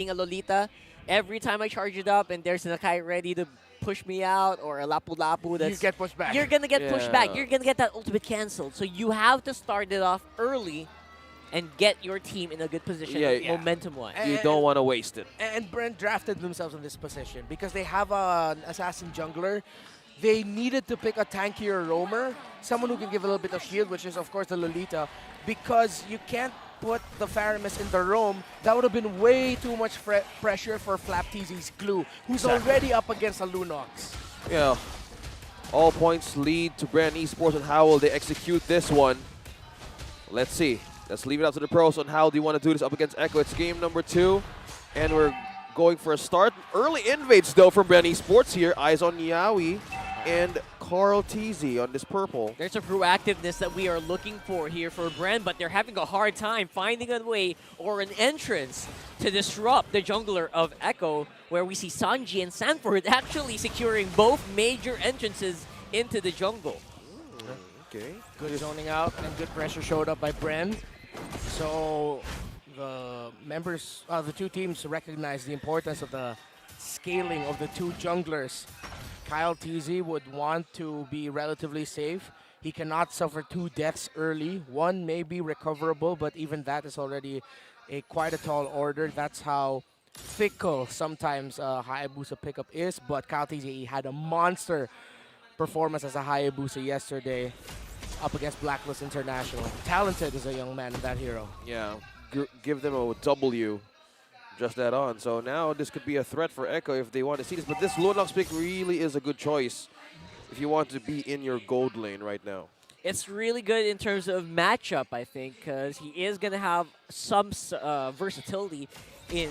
being a Lolita, every time I charge it up and there's an Akai ready to push me out or a Lapu Lapu You that's get pushed back. you're gonna get pushed back. Yeah. You're gonna get that ultimate canceled. So you have to start it off early and get your team in a good position, Yeah. momentum-wise. And- You don't want to waste it. And Brent drafted themselves in this position because they have an assassin jungler. They needed to pick a tankier roamer, someone who can give a little bit of shield, which is of course the Lolita, because you can't put the Faramis in the roam. That would have been way too much pressure for FlapTZ's Glue, who's already up against a Lunox. Yeah. All points lead to Bren Esports, and how will they execute this one? Let's see. Let's leave it up to the pros on how they want to do this up against Echo. It's game number 2, and we're going for a start. Early invades, though, from Bren Esports here. Eyes on Yawi and Carl TZ on this purple. There's a proactiveness that we are looking for here for Bren, but they're having a hard time finding a way or an entrance to disrupt the jungler of Echo, where we see Sanji and Sanford actually securing both major entrances into the jungle. Okay. Good zoning out and good pressure showed up by Bren. So the members, the two teams recognize the importance of the scaling of the two junglers. Kyle TZ would want to be relatively safe. He cannot suffer 2 deaths early. 1 may be recoverable, but even that is already quite a tall order. That's how fickle sometimes Hayabusa pickup is, but Kyle TZ had a monster performance as a Hayabusa yesterday up against Blacklist International. Talented as a young man in that hero. Yeah. Give them a W. Just that on. So now this could be a threat for Echo if they want to see this. But this Lunox pick really is a good choice if you want to be in your gold lane right now. It's really good in terms of matchup, I think, because he is going to have some versatility in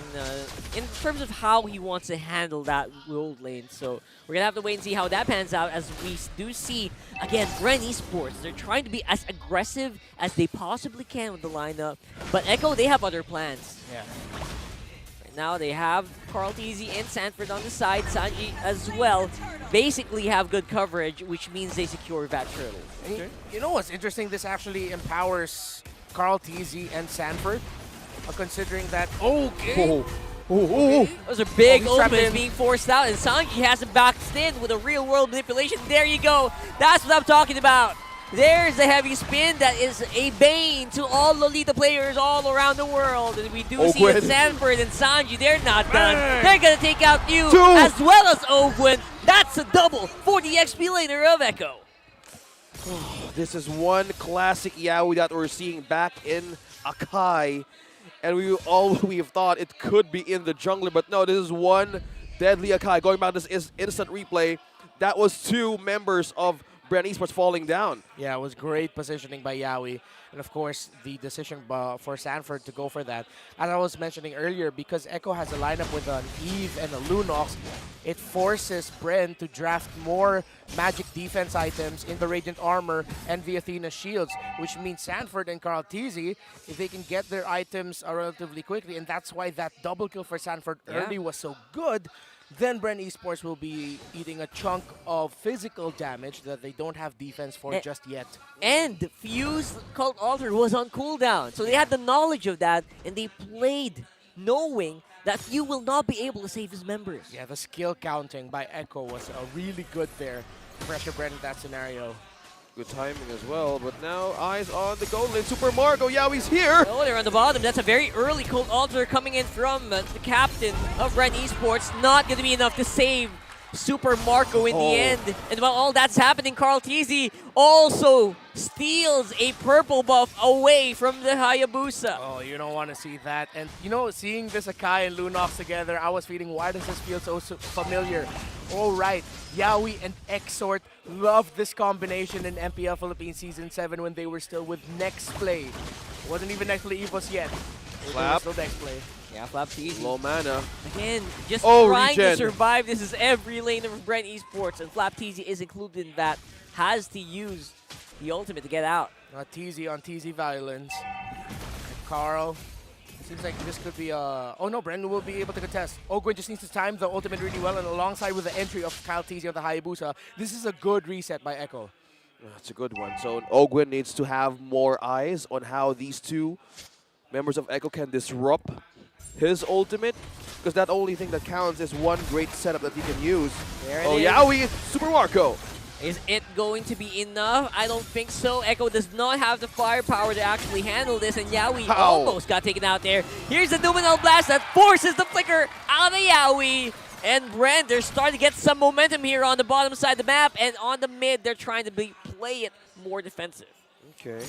terms of how he wants to handle that gold lane. So we're going to have to wait and see how that pans out, as we do see, again, Bren Esports. They're trying to be as aggressive as they possibly can with the lineup. But Echo, they have other plans. Yeah. Right now they have Carl TZ and Sanford on the side. Sanji as well basically have good coverage, which means they secure that turtle. And you know what's interesting? This actually empowers Carl TZ and Sanford, considering that, okay. Those are big he's trapped opens in. being forced out, and Sanji has it boxed in with a real-world manipulation. There you go. That's what I'm talking about. There's the heavy spin that is a bane to all Lolita players all around the world. And we do see that Sanford and Sanji, they're not done. They're going to take out you as well as Ogwin. That's a double for the XP laner of Echo. This is one classic Yaoi that we're seeing back in Akai. And we have thought it could be in the jungler, but no, this is one deadly Akai. Going back to this instant replay, that was 2 members of Bren Esports falling down. Yeah, it was great positioning by Yaoi. And of course, the decision for Sanford to go for that. As I was mentioning earlier, because Echo has a lineup with an Eve and a Lunox, it forces Bren to draft more magic defense items in the Radiant Armor and the Athena Shields, which means Sanford and Carl TZ, if they can get their items relatively quickly, and that's why that double kill for Sanford early was so good, then Bren Esports will be eating a chunk of physical damage that they don't have defense for just yet. And Fuse Cult Altar was on cooldown, so they had the knowledge of that, and they played knowing that Few will not be able to save his members. Yeah, the skill counting by Echo was really good there. Pressure Bren in that scenario. Good timing as well, but now eyes on the gold lane. Super Marco, Yaoi's here! Oh, they're on the bottom. That's a very early Cold Altar coming in from the captain of Bren Esports. Not going to be enough to save Super Marco in the end. And while all that's happening, Carl TZ also steals a purple buff away from the Hayabusa. Oh, you don't want to see that. And you know, seeing this Akai and Lunox together, I was feeling, why does this feel so familiar? All right, Yaoi and Exort loved this combination in MPL Philippines Season 7 when they were still with Next Play. It wasn't even Next Play EVOS yet. It was still Next Play. Yeah, FlapTZ. Low mana. Again, just trying to regen. survive. This is every lane of Bren Esports, and FlapTZ is included in that. Has to use the ultimate to get out. TZ on TZ violence. And Carl. It seems like this could be a... Oh no, Bren will be able to contest. Ogwin just needs to time the ultimate really well, and alongside with the entry of Kyle TZ of the Hayabusa, this is a good reset by Echo. That's a good one. So Ogwin needs to have more eyes on how these 2 members of Echo can disrupt his ultimate, because that only thing that counts is one great setup that he can use. There it Oh, is. Yowie, Super Marco. Is it going to be enough? I don't think so. Echo does not have the firepower to actually handle this, and Yowie Ow. almost got taken out there. Here's the Numinal Blast that forces the flicker out of Yowie. And Bren, they're starting to get some momentum here on the bottom side of the map, and on the mid, they're trying to play it more defensive. Okay.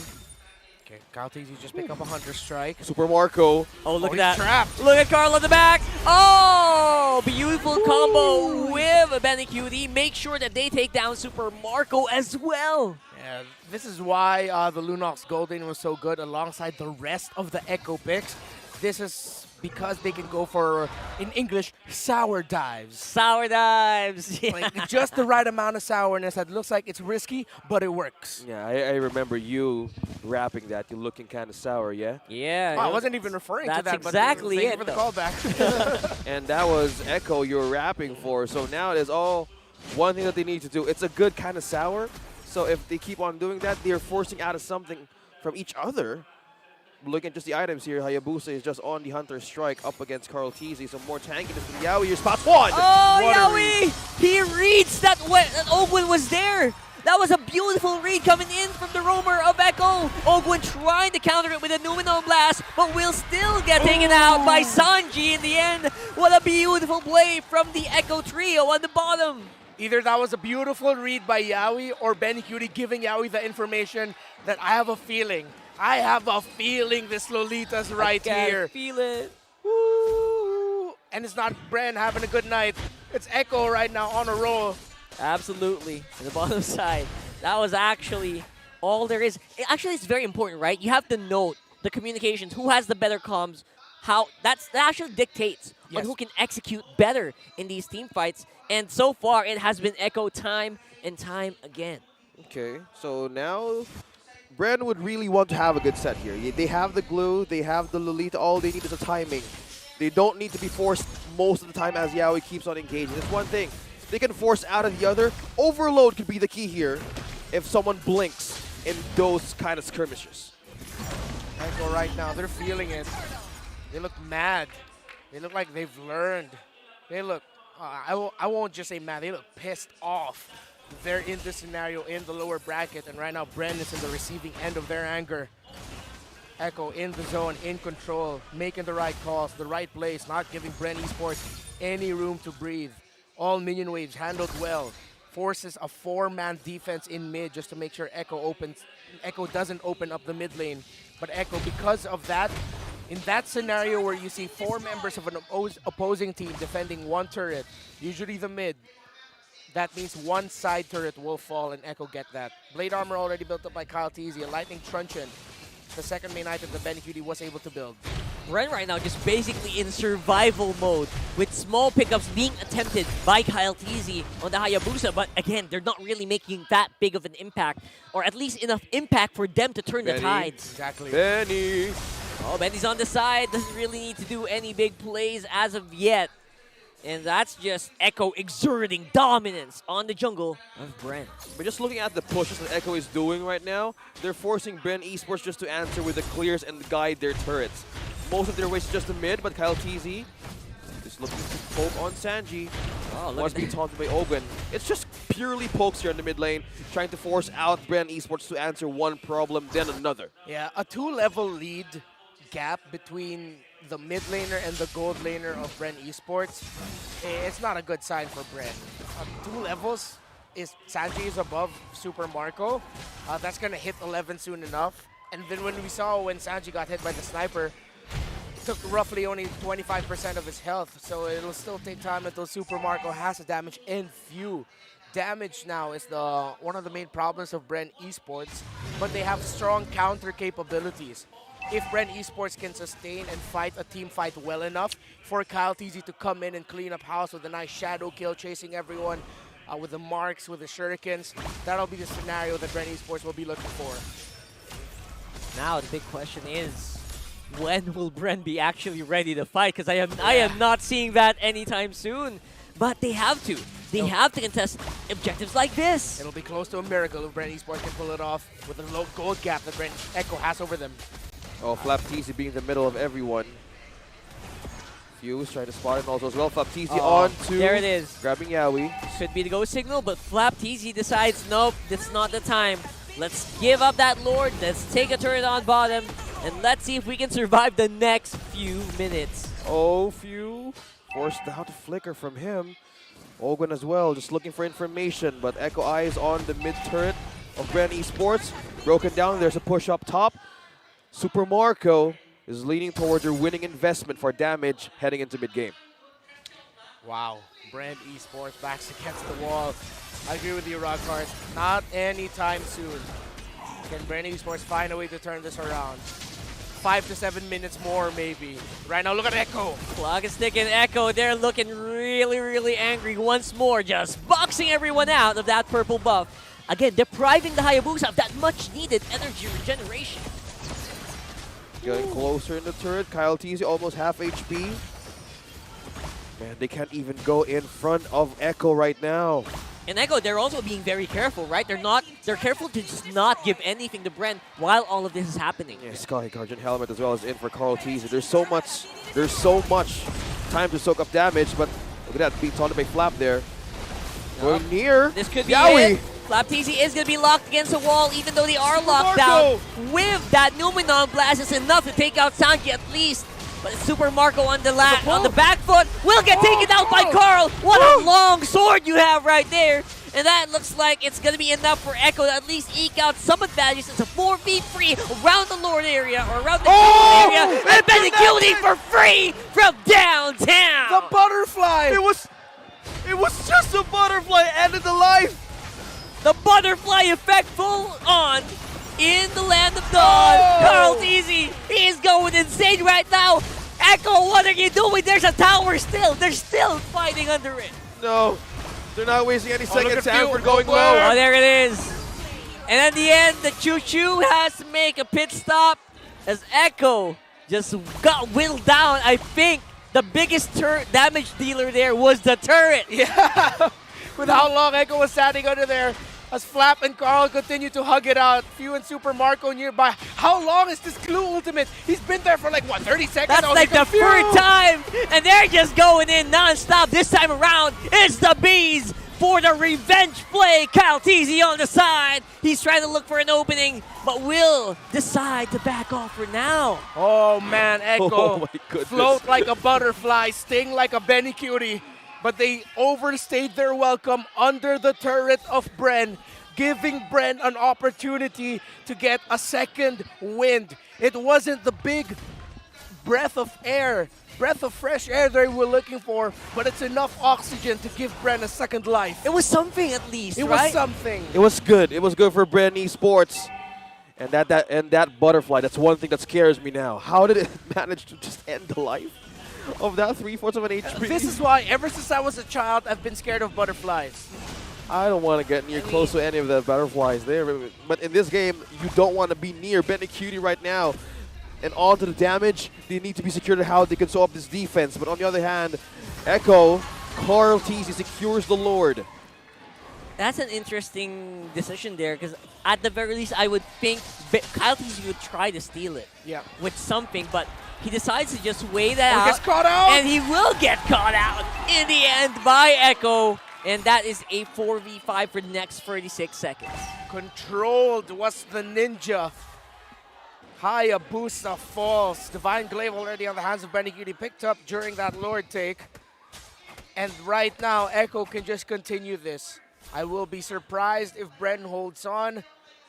Okay, Caltese just pick up a Hunter Strike. Super Marco. Oh, look Oh, at he's that. trapped. Look at Carl on the back. Oh, beautiful combo with Benecutie. Make sure that they take down Super Marco as well. Yeah, this is why the Lunox Golden was so good alongside the rest of the Echo picks. This is because they can go for, in English, sour dives. Sour dives. Yeah. Like just the right amount of sourness that looks like it's risky, but it works. Yeah, I remember you rapping that. You're looking kind of sour, yeah? Yeah. Oh, I wasn't even referring to That's that, exactly but thank it, you for the though. callback. And that was Echo you were rapping for. So now there's all one thing that they need to do. It's a good kind of sour. So if they keep on doing that, they're forcing out of something from each other. Look at just the items here. Hayabusa is just on the Hunter Strike up against Carl Teasy. So more tankiness from Yowie. Your spot one. Oh, What a Yowie! He reads that Ogwin was there. That was a beautiful read coming in from the roamer of Echo. Ogwin trying to counter it with a Numinal Blast, but will still get taken out by Sanji in the end. What a beautiful play from the Echo trio on the bottom. Either that was a beautiful read by Yowie or Benecutie giving Yowie the information that I have a feeling this Lolita's right I can here. feel it. Woo! And it's not Bren having a good night. It's Echo right now on a roll. Absolutely. On the bottom side. That was actually all there is. Actually, it's very important, right? You have to note the communications. Who has the better comms? That actually dictates on Yes. who can execute better in these team fights. And so far, it has been Echo time and time again. Okay, so now Bren would really want to have a good set here. They have the glue, they have the Lolita, all they need is a timing. They don't need to be forced most of the time as Yowie keeps on engaging. It's one thing. They can force out of the other. Overload could be the key here if someone blinks in those kind of skirmishes. Echo right now, they're feeling it. They look mad. They look like they've learned. They look, I won't just say mad, they look pissed off. They're in this scenario in the lower bracket, and right now Bren is in the receiving end of their anger. Echo in the zone, in control, making the right calls, the right plays, not giving Bren Esports any room to breathe. All minion waves handled well. Forces a 4-man defense in mid just to make sure Echo doesn't open up the mid lane. But Echo, because of that, in that scenario where you see 4 members of an opposing team defending one turret, usually the mid, that means one side turret will fall and Echo get that. Blade armor already built up by Kyle Teasy, a lightning truncheon, the second main item that Benecutie was able to build. Bren right now just basically in survival mode with small pickups being attempted by Kyle Teasy on the Hayabusa, but again, they're not really making that big of an impact, or at least enough impact for them to turn the Benny. tides. Exactly. Benny! Oh, Benny's on the side, doesn't really need to do any big plays as of yet. And that's just Echo exerting dominance on the jungle of Bren. But just looking at the pushes that Echo is doing right now, they're forcing Bren Esports just to answer with the clears and guide their turrets. Most of their ways just the mid, but Kyle Teasy is looking to poke on Sanji. Oh, look Once at being that. taunted by Ogwen. It's just purely pokes here in the mid lane, trying to force out Bren Esports to answer one problem, then another. Yeah, a 2-level lead gap between the mid laner and the gold laner of Bren Esports, it's not a good sign for Bren. 2 levels is Sanji is above Super Marco. That's gonna hit 11 soon enough. And then when we saw when Sanji got hit by the sniper, it took roughly only 25% of his health. So it'll still take time until Super Marco has the damage and few. Damage now is one of the main problems of Bren Esports, but they have strong counter capabilities. If Bren Esports can sustain and fight a team fight well enough for Kyle Teasy to come in and clean up house with a nice shadow kill, chasing everyone with the marks, with the shurikens, that'll be the scenario that Bren Esports will be looking for. Now the big question is, when will Bren be actually ready to fight? Because I am not seeing that anytime soon. But they have to. They have to contest objectives like this. It'll be close to a miracle if Bren Esports can pull it off with the low gold gap that Bren Echo has over them. Oh, Flap Teasy being in the middle of everyone. Fuse trying to spot it also as well. Flaptizi on to There it is. grabbing Yawi. Could be the go signal, but Flaptizi decides, nope, that's not the time. Let's give up that Lord. Let's take a turret on bottom, and let's see if we can survive the next few minutes. Oh, Few forced out to flicker from him. Ogun as well, just looking for information, but Echo eyes on the mid turret of Bren Esports. Broken down, there's a push up top. Super Marco is leaning towards your winning investment for damage heading into mid-game. Wow, Bren Esports backs against the wall. I agree with you, Rockhart. Not anytime soon can Bren Esports find a way to turn this around. 5 to 7 minutes more, maybe. Right now, look at Echo. Clock is ticking. Echo, they're looking really, really angry once more, just boxing everyone out of that purple buff. Again, depriving the Hayabusa of that much-needed energy regeneration. Getting closer in the turret. Kyle Teasy almost half HP. Man, they can't even go in front of Echo right now. And Echo, they're also being very careful, right? They're careful to just not give anything to Bren while all of this is happening. Yeah, Sky Guardian Helmet as well as in for Carl Teasy. There's so much time to soak up damage, but look at that, being taunted by Flap there. Going near. This could be Yawi. it. Flaptizi is going to be locked against the wall, even though they are locked down. With that Numenon Blast is enough to take out Sanki at least. But Super Marco on the back foot will get taken out by Carl. What a long sword you have right there. And that looks like it's going to be enough for Echo to at least eke out some advantages. It's a 4v3 around the Lord area, or around the area. And Benecuti for free from downtown. The butterfly! It was just a butterfly ended the life. The butterfly effect full on in the land of dawn. Carl Teasy, he is going insane right now. Echo, what are you doing? There's a tower still. They're still fighting under it. No, they're not wasting any seconds. at Few. Sanford going Oh, low. Oh, there it is. And at the end, the Choo-Choo has to make a pit stop as Echo just got whittled down. I think the biggest damage dealer there was the turret. Yeah, with how long Echo was standing under there. As Flap and Carl continue to hug it out. Few and Super Marco nearby. How long is this Glue Ultimate? He's been there for like, what, 30 seconds? That's like the third time, and they're just going in non-stop. This time around, it's the Bees for the revenge play. Kyle Teasy on the side. He's trying to look for an opening, but will decide to back off for now. Oh man, Echo. Oh my goodness. Float like a butterfly, sting like a Benecutie. But they overstayed their welcome under the turret of Bren, giving Bren an opportunity to get a second wind. It wasn't the big breath of fresh air they were looking for, but it's enough oxygen to give Bren a second life. It was something at least, It right? was something. It was good. It was good for Bren Esports. And that butterfly, that's one thing that scares me now. How did it manage to just end the life of that 3/4 of an HP? This is why, ever since I was a child, I've been scared of butterflies. I don't want to get near close to any of the butterflies there. But in this game, you don't want to be near Benecutie right now. And on to the damage, they need to be secured to how they can solve this defense. But on the other hand, Echo, Carl Teasy secures the Lord. That's an interesting decision there, because at the very least, I would think Kyle Teasy would try to steal it with something, but he decides to just wait that out. He gets caught out! And he will get caught out in the end by Echo. And that is a 4v5 for the next 36 seconds. Controlled was the ninja. Hayabusa falls. Divine Glaive already on the hands of Benecutie, picked up during that Lord take. And right now, Echo can just continue this. I will be surprised if Bren holds on,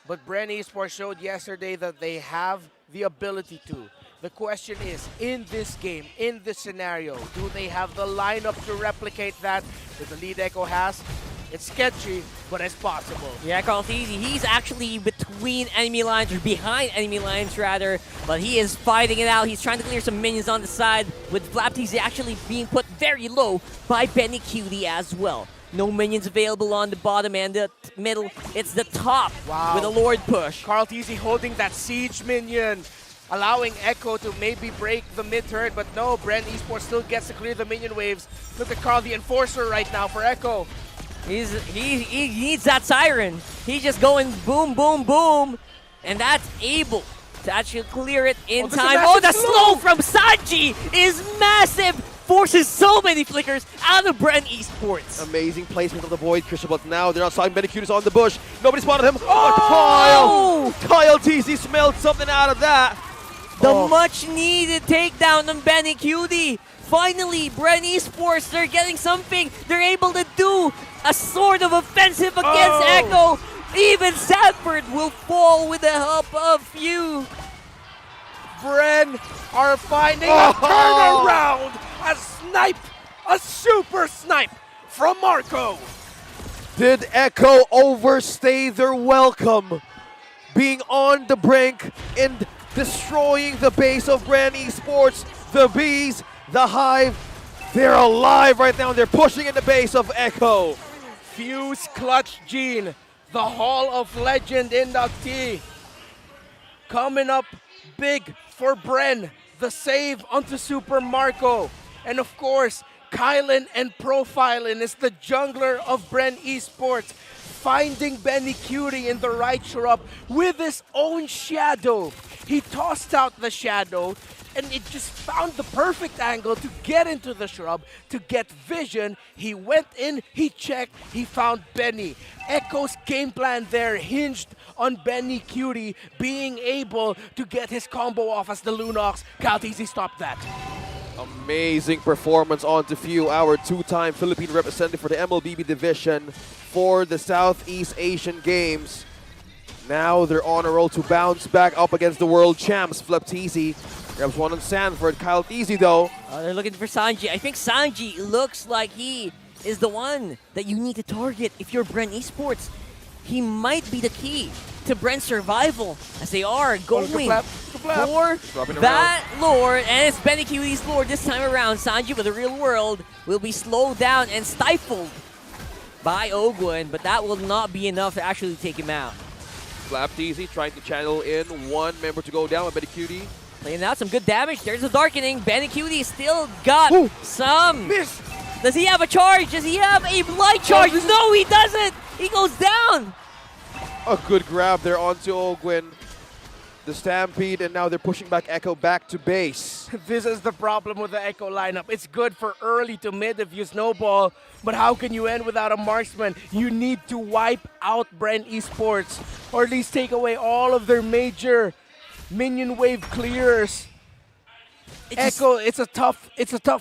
but Bren Esports showed yesterday that they have the ability to. The question is, in this game, in this scenario, do they have the lineup to replicate that the lead Echo has? It's sketchy, but it's possible. Yeah, Carl Teasy, he's actually between enemy lines, or behind enemy lines rather, but he is fighting it out. He's trying to clear some minions on the side, with Flaptizi actually being put very low by Benecutie as well. No minions available on the bottom and the middle. It's the top with a Lord push. Carl Teasy holding that siege minion, allowing Echo to maybe break the mid turret, but no, Bren Esports still gets to clear the minion waves. Look at Carl, the enforcer right now for Echo. He needs that siren. He's just going boom, boom, boom, and that's able to actually clear it in time. Oh, the slow from Sanji is massive. forces so many flickers out of Bren Esports. Amazing placement of the Void Crystal, but now they're outside. Benicute is on the bush. Nobody spotted him. Oh! Kyle TZ smelled something out of that. The much-needed takedown on Benicute. Finally, Bren Esports, they're getting something. They're able to do a sort of offensive against Echo. Even Sanford will fall with the help of you. Bren are finding a turnaround. A snipe, a super snipe from Marco. Did Echo overstay their welcome? Being on the brink and destroying the base of Bren Esports. The Bees, the Hive, they're alive right now. They're pushing in the base of Echo. Fuse Clutch Gene, the Hall of Legend inductee. Coming up big for Bren, the save onto Super Marco. And of course, Kylan and Profilin is the jungler of Bren Esports, finding Benicute in the right shrub with his own shadow. He tossed out the shadow, and it just found the perfect angle to get into the shrub, to get vision. He went in, he checked, he found Benny. Echo's game plan there hinged on Benicute being able to get his combo off as the Lunox. Calteezy stopped that. Amazing performance on Few, our two-time Philippine representative for the MLBB division for the Southeast Asian Games. Now they're on a roll to bounce back up against the world champs. Flapteezy grabs one on Sanford. Kyle Teasy though. They're looking for Sanji. I think Sanji looks like he is the one that you need to target if you're Bren Esports. He might be the key to Bren's survival as they are going for that Lord. And it's Benicute's Lord this time around. Sanji with the real world will be slowed down and stifled by Ogwin, but that will not be enough to actually take him out. Flapteezy trying to channel in one member to go down with Benicute. Laying out some good damage. There's the darkening. Benicute still got some. Miss. Does he have a charge? Does he have a light charge? No, he doesn't. He goes down. A good grab there onto Ogwin. The Stampede, and now they're pushing back Echo back to base. This is the problem with the Echo lineup. It's good for early to mid if you snowball, but how can you end without a marksman? You need to wipe out Bren Esports, or at least take away all of their major minion wave clears. Echo, it's a tough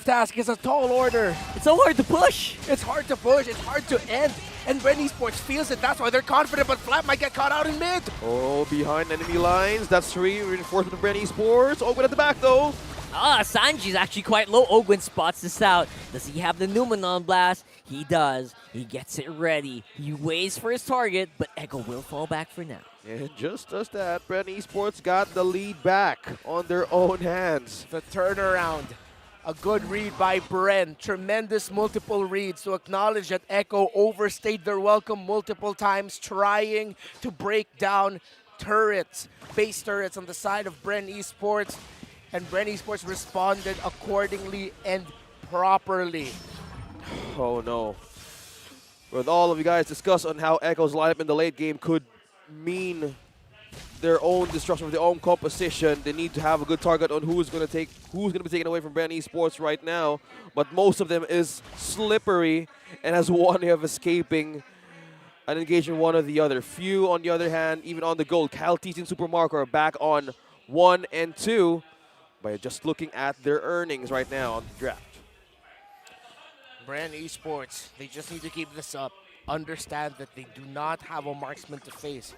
task. It's a tall order. It's so hard to push. It's hard to push. It's hard to end. And Bren Esports feels it. That's why they're confident, but Flap might get caught out in mid. Oh, behind enemy lines. That's 3. Reinforcement of Bren Esports. Ogwin at the back, though. Sanji's actually quite low. Ogwin spots this out. Does he have the Numenon Blast? He does. He gets it ready. He waits for his target, but Echo will fall back for now. And just as that, Bren Esports got the lead back on their own hands. The turnaround. A good read by Bren. Tremendous multiple reads to acknowledge that Echo overstayed their welcome multiple times, trying to break down turrets, base turrets on the side of Bren Esports. And Bren Esports responded accordingly and properly. Oh no. With all of you guys discuss on how Echo's lineup in the late game could mean their own destruction of their own composition, they need to have a good target on who's going to be taken away from Bren Esports right now. But most of them is slippery and has one way of escaping an engagement one or the other. Few, on the other hand, even on the gold. Cal Teasy and Super Marco are back on 1 and 2 by just looking at their earnings right now on the draft. Bren Esports, they just need to keep this up. Understand that they do not have a marksman to face.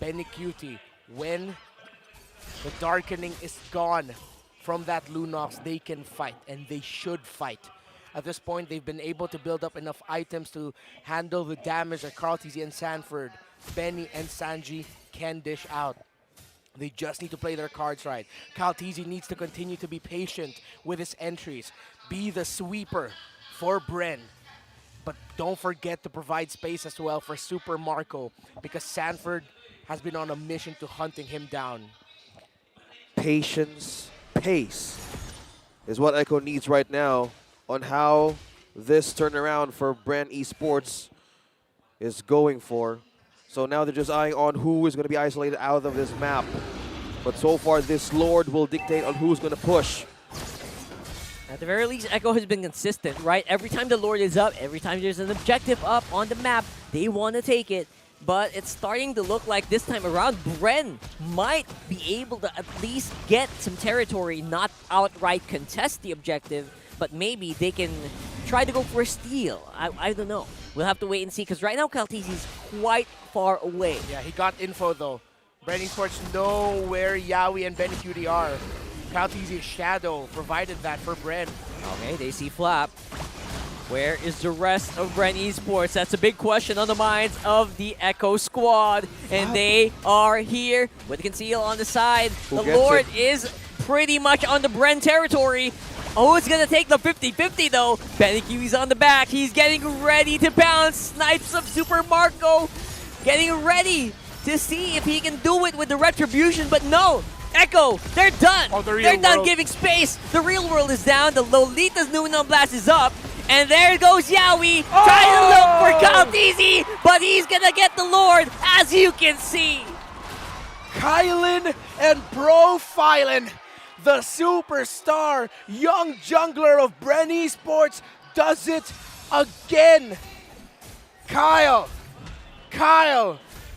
Benicute, when the darkening is gone from that Lunox, they can fight, and they should fight. At this point, they've been able to build up enough items to handle the damage that Carlteasy and Sanford, Benny and Sanji can dish out. They just need to play their cards right. Carlteasy needs to continue to be patient with his entries, be the sweeper for Bren. But don't forget to provide space as well for Super Marco, because Sanford has been on a mission to hunting him down. Patience, pace is what Echo needs right now on how this turnaround for Bren Esports is going for. So now they're just eyeing on who is going to be isolated out of this map. But so far, this Lord will dictate on who's going to push. At the very least, Echo has been consistent, right? Every time the Lord is up, every time there's an objective up on the map, they want to take it. But it's starting to look like this time around, Bren might be able to at least get some territory, not outright contest the objective, but maybe they can try to go for a steal. I don't know. We'll have to wait and see, because right now, Kaltizi's quite far away. Yeah, he got info though. Bren Esports know where Yawi and Benecutie are. Kaltizi's shadow provided that for Bren. Okay, they see Flap. Where is the rest of Bren Esports? That's a big question on the minds of the Echo squad. And they are here with Conceal on the side. The Lord is pretty much on the Bren territory. Oh, it's going to take the 50-50 though. Benecutie's on the back. He's getting ready to pounce. Snipes of Super Marco. Getting ready to see if he can do it with the retribution. But no, Echo, they're done. Oh, they're done giving space. The real world is down. The Lolita's Numenal Blast is up. And there goes Yawi, trying to look for Kaltizi, but he's gonna get the Lord, as you can see. Kylan and Profilen, the superstar young jungler of Bren Esports, does it again. Kyle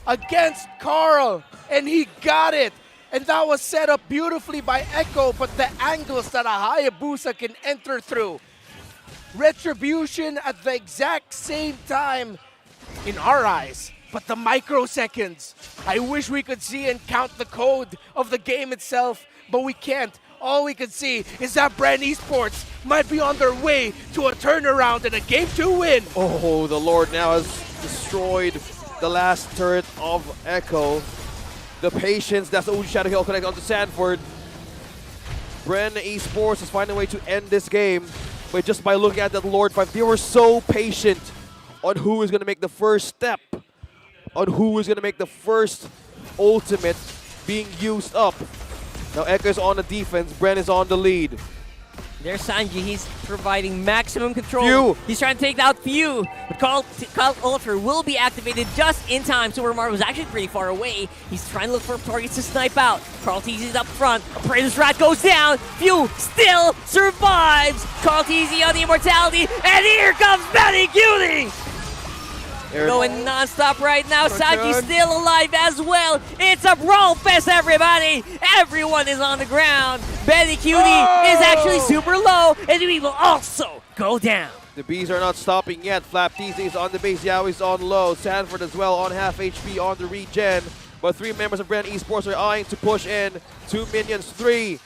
against Carl, and he got it. And that was set up beautifully by Echo, but the angles that a Hayabusa can enter through. Retribution at the exact same time in our eyes, but the microseconds. I wish we could see and count the code of the game itself, but we can't. All we can see is that Bren Esports might be on their way to a turnaround and a Game-2 win. Oh, the Lord now has destroyed the last turret of Echo. The patience, that's the Uji Shadow Hill connect onto Sanford. Bren Esports is finding a way to end this game. But just by looking at that Lord 5, they were so patient on who is going to make the first step, on who is going to make the first ultimate being used up. Now Echo is on the defense, Bren is on the lead. There's Sanji, he's providing maximum control. Few. He's trying to take out Few, but Carl Ultra will be activated just in time. Super Mario was actually pretty far away. He's trying to look for targets to snipe out. Carl Teasy up front. Apprentice Rat goes down. Few still survives. Carl Teasy on the immortality, and here comes Benecutie! Going non-stop right now. Sanji's still alive as well. It's a brawl fest, everybody. Everyone is on the ground. Benecutie is actually super low, and he will also go down. The Bees are not stopping yet. Flap TZ is on the base, Yaoi's on low. Sanford as well on half HP on the regen. But three members of Bren Esports are eyeing to push in. Two minions, three.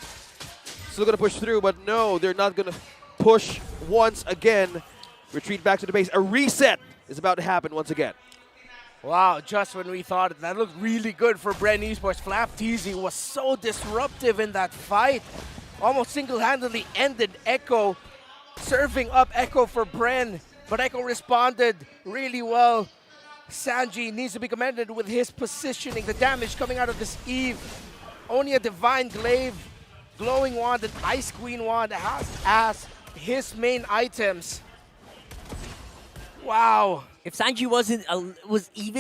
Still gonna push through, but no, they're not gonna push once again. Retreat back to the base. A reset is about to happen once again. Wow, just when we thought that looked really good for Bren Esports, Flap TZ was so disruptive in that fight. Almost single-handedly ended Echo, serving up Echo for Bren. But Echo responded really well. Sanji needs to be commended with his positioning. The damage coming out of this Eve. Only a Divine Glaive, Glowing Wand, and Ice Queen Wand has as his main items. Wow. If Sanji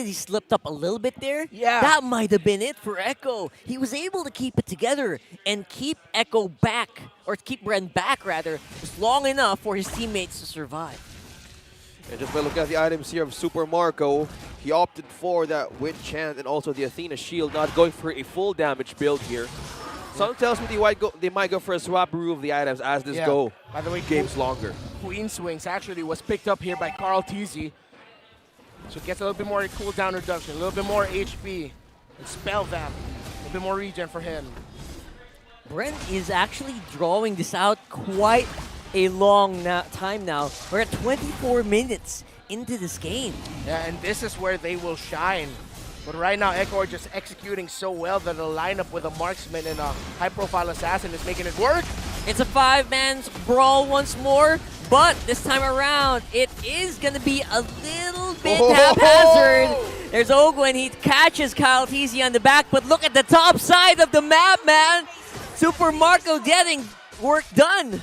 he slipped up a little bit there, yeah, that might have been it for Echo. He was able to keep it together and keep Echo back, or keep Bren back rather, just long enough for his teammates to survive. And just by looking at the items here of Super Marco, he opted for that Wind Chant and also the Athena Shield, not going for a full damage build here. Something tells me they might go for a swap-roo of the items as this By the way, game's longer. Queen's Wings actually was picked up here by Carl TZ. So it gets a little bit more cooldown reduction, a little bit more HP, and Spell Vamp, a little bit more regen for him. Bren is actually drawing this out quite a long time now. We're at 24 minutes into this game. Yeah, and this is where they will shine. But right now, Echo are just executing so well that the lineup with a marksman and a high-profile assassin is making it work. It's a five-man brawl once more, but this time around, it is going to be a little bit haphazard. There's Ogwen, he catches Kyle TZ on the back, but look at the top side of the map, man. Super Marco getting work done.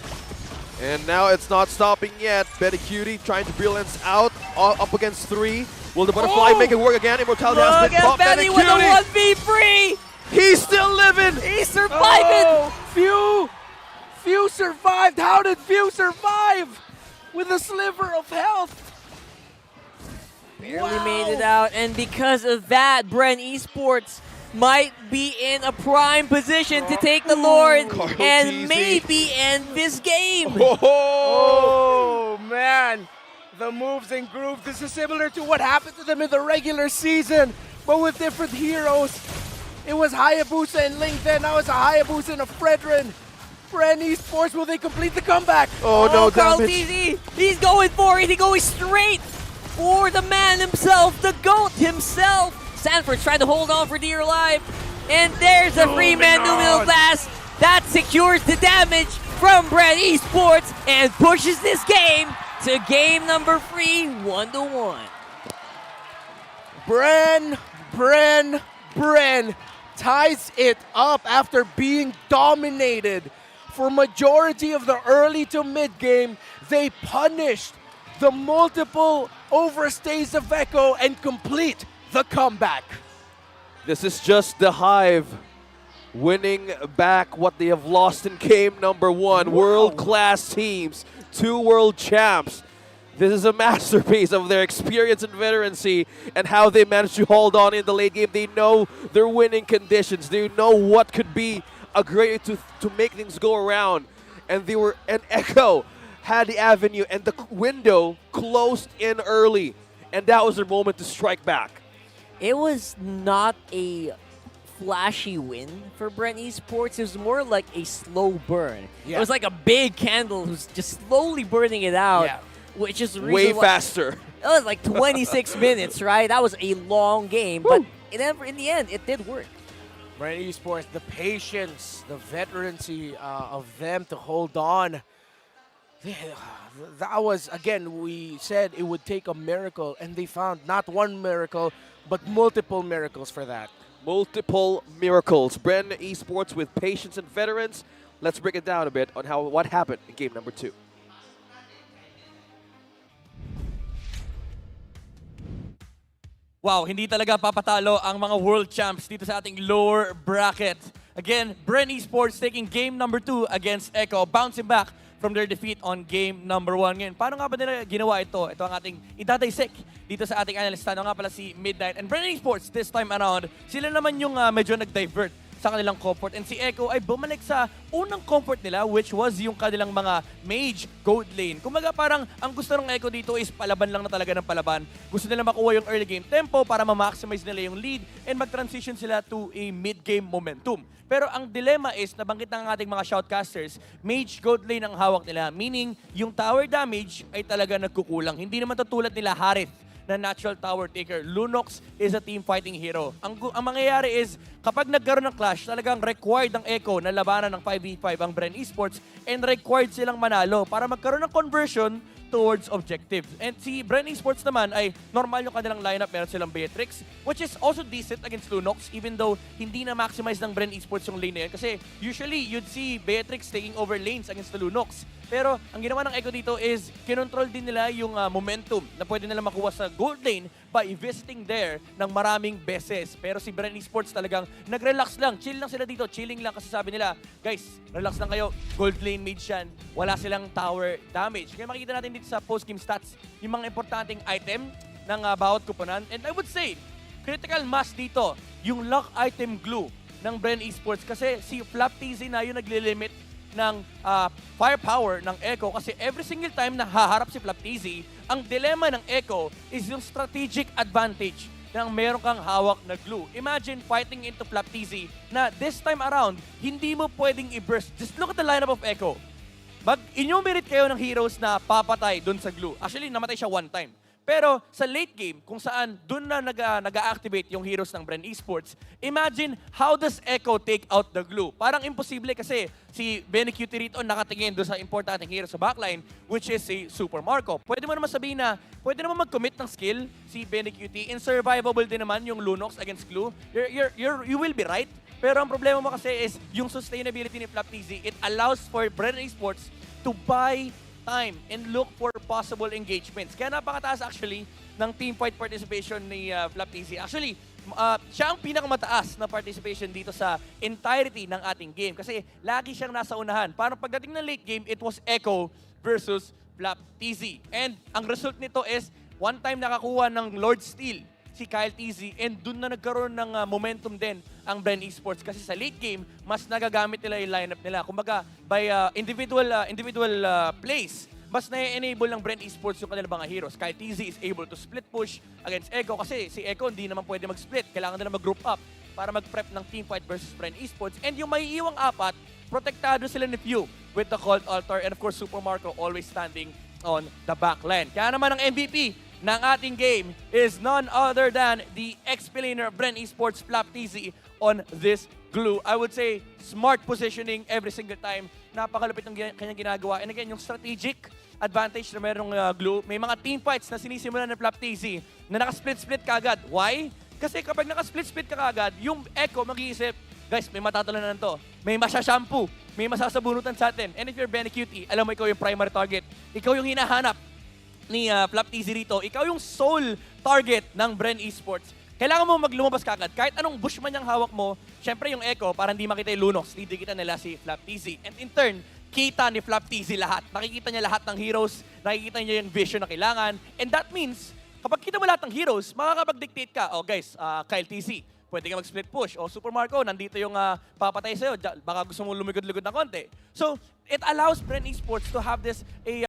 And now it's not stopping yet. Benecutie trying to balance out up against three. Will the butterfly make it work again? Immortality has been popped. Benny with a 1v3. He's still living. He's surviving. Few Few survived. How did Few survive with a sliver of health? Barely made it out, and because of that, Bren Esports might be in a prime position to take the Lord Carl and TZ. maybe end this game. Oh, man. The moves and grooves. This is similar to what happened to them in the regular season, but with different heroes. It was Hayabusa and Ling then. Now it's a Hayabusa and a Fredrin. Bren Esports, will they complete the comeback? Oh, no Carl damage. TZ, he's going for it. He's going straight for the man himself, the GOAT himself. Sanford's trying to hold on for dear life. And there's a free-man Numino Blast that secures the damage from Bren Esports and pushes this game to game number 3, 1-1. Bren ties it up after being dominated for majority of the early to mid game. They punished the multiple overstays of Echo and complete the comeback. This is just the Hive winning back what they have lost in game number 1. Wow. World-class teams, 2 world champs. This is a masterpiece of their experience and veterancy and how they managed to hold on in the late game. They know their winning conditions. They know what could be a great way to make things go around. And Echo had the avenue and the window closed in early. And that was their moment to strike back. It was not a flashy win for Bren Esports. It was more like a slow burn. Yeah. It was like a big candle who's just slowly burning it out. Yeah. Which is the Way reason why- faster. It was like 26 minutes, right? That was a long game, but in the end, it did work. Bren Esports, the patience, the veterancy of them to hold on. That was, again, we said it would take a miracle, and they found not one miracle, but multiple miracles for that. Multiple miracles. Bren Esports with patience and veterans. Let's break it down a bit on what happened in game number 2. Wow, hindi talaga papatalo ang mga world champs dito sa ating lower bracket. Again, Bren Esports taking game number 2 against Echo, bouncing back from their defeat on game number 1. Ngayon, paano nga ba nila ginawa ito? Ito ang ating idadaysek dito sa ating analyst. Ano nga pala si Midnight. And Bren Esports, this time around, sila naman yung medyo nag-divert sa kanilang comfort. And si Echo ay bumalik sa unang comfort nila, which was yung kanilang mga mage gold lane. Kumaga parang ang gusto ng Echo dito is palaban lang na talaga ng palaban. Gusto nila makuha yung early game tempo para ma-maximize nila yung lead and mag-transition sila to a mid-game momentum. Pero ang dilemma is, nabanggit ng ating mga shoutcasters, mage gold lane ang hawak nila. Meaning, yung tower damage ay talaga nagkukulang. Hindi naman tutulad nila Harith na natural tower taker. Lunox is a team fighting hero. Ang mangyayari is, kapag nagkaroon ng clash, talagang required ng Echo na labanan ng 5v5 ang Bren Esports and required silang manalo para magkaroon ng conversion towards objectives. And si Bren Esports naman ay normal yung kanilang lineup. Meron silang Beatrix, which is also decent against Lunox, even though hindi na maximize ng Bren Esports yung lane na yun. Kasi usually, you'd see Beatrix taking over lanes against the Lunox. Pero ang ginawa ng Echo dito is kinontrol din nila yung momentum na pwede nila makuha sa gold lane by visiting there ng maraming beses. Pero si Bren Esports talagang nag-relax lang. Chill lang sila dito. Chilling lang kasi sabi nila, guys, relax lang kayo. Gold lane mage yan. Wala silang tower damage. Kaya makikita natin dito sa post-game stats yung mga importanteng item ng bawat kuponan. And I would say, critical mass dito, yung lock item glue ng Bren Esports. Kasi si Flap TZ na yung naglilimit ng firepower ng Echo kasi every single time na haharap si Flap TZ, ang dilemma ng Echo is yung strategic advantage ng meron kang hawak na glue. Imagine fighting into Flap TZ na this time around, hindi mo pwedeng i-burst. Just look at the lineup of Echo. Mag-enumerate kayo ng heroes na papatay dun sa glue. Actually, namatay siya one time. Pero sa late game, kung saan dun na nag-activate yung heroes ng Bren Esports, imagine how does Echo take out the glue? Parang imposible kasi si BNQT rito nakatingin doon sa importanteng hero sa backline, which is si Super Marco. Pwede mo naman sabihin na, pwede naman mag-commit ng skill si BNQT. In survivable din naman yung Lunox against glue. You will be right. Pero ang problema mo kasi is yung sustainability ni Flap TZ. It allows for Bren Esports to buy time and look for possible engagements. Kaya napakataas actually ng team fight participation ni Flap TZ. Actually, siya ang pinakamataas na participation dito sa entirety ng ating game. Kasi lagi siyang nasa unahan. Parang pagdating ng late game, it was Echo versus Flap TZ. And ang result nito is, one time nakakuha ng Lord Steel si Kyle TZ, and dun na nagkaroon ng momentum din ang Bren Esports kasi sa late game, mas nagagamit nila yung lineup nila. Kumbaga, by individual plays, mas na-enable ng Bren Esports yung kanilang mga heroes. Kyle TZ is able to split push against Echo kasi si Echo hindi naman pwede mag-split. Kailangan nila mag-group up para mag-prep ng teamfight versus Bren Esports. And yung may iwang apat, protektado sila ni Pew with the Cold Altar, and of course, Super Marco always standing on the back line. Kaya naman ang MVP ng ating game is none other than the ex-player Bren Esports Flap TZ on this glue. I would say smart positioning every single time. Napakalupit ng kanyang ginagawa. And again, yung strategic advantage na merong glue, may mga team fights na sinisimulan ng Flap TZ na naka-split-split kagad. Why? Kasi kapag naka-split-split ka kagad, yung Echo mag-iisip, guys, may matatalunan to. May masashampoo. May masasabunutan sa atin. And if you're Benny Cutie, alam mo ikaw yung primary target. Ikaw yung hinahanap ni Flap TZ rito. Ikaw yung sole target ng Bren Esports. Kailangan mo maglumabas kagad. Kahit anong bush man yung hawak mo, syempre yung Echo, para hindi makita yung Lunox, didikitan nila si Flap TZ. And in turn, kita ni Flap TZ lahat. Nakikita niya lahat ng heroes, nakikita niya yung vision na kailangan. And that means, kapag kita mo lahat ng heroes, makakapag-dictate ka, oh guys, Kyle TZ, pwede ka mag-split push. O Super Marco, nandito yung papatay sa'yo. Baka gusto mo lumigod-ligod na konti. So, it allows Bren Esports to have this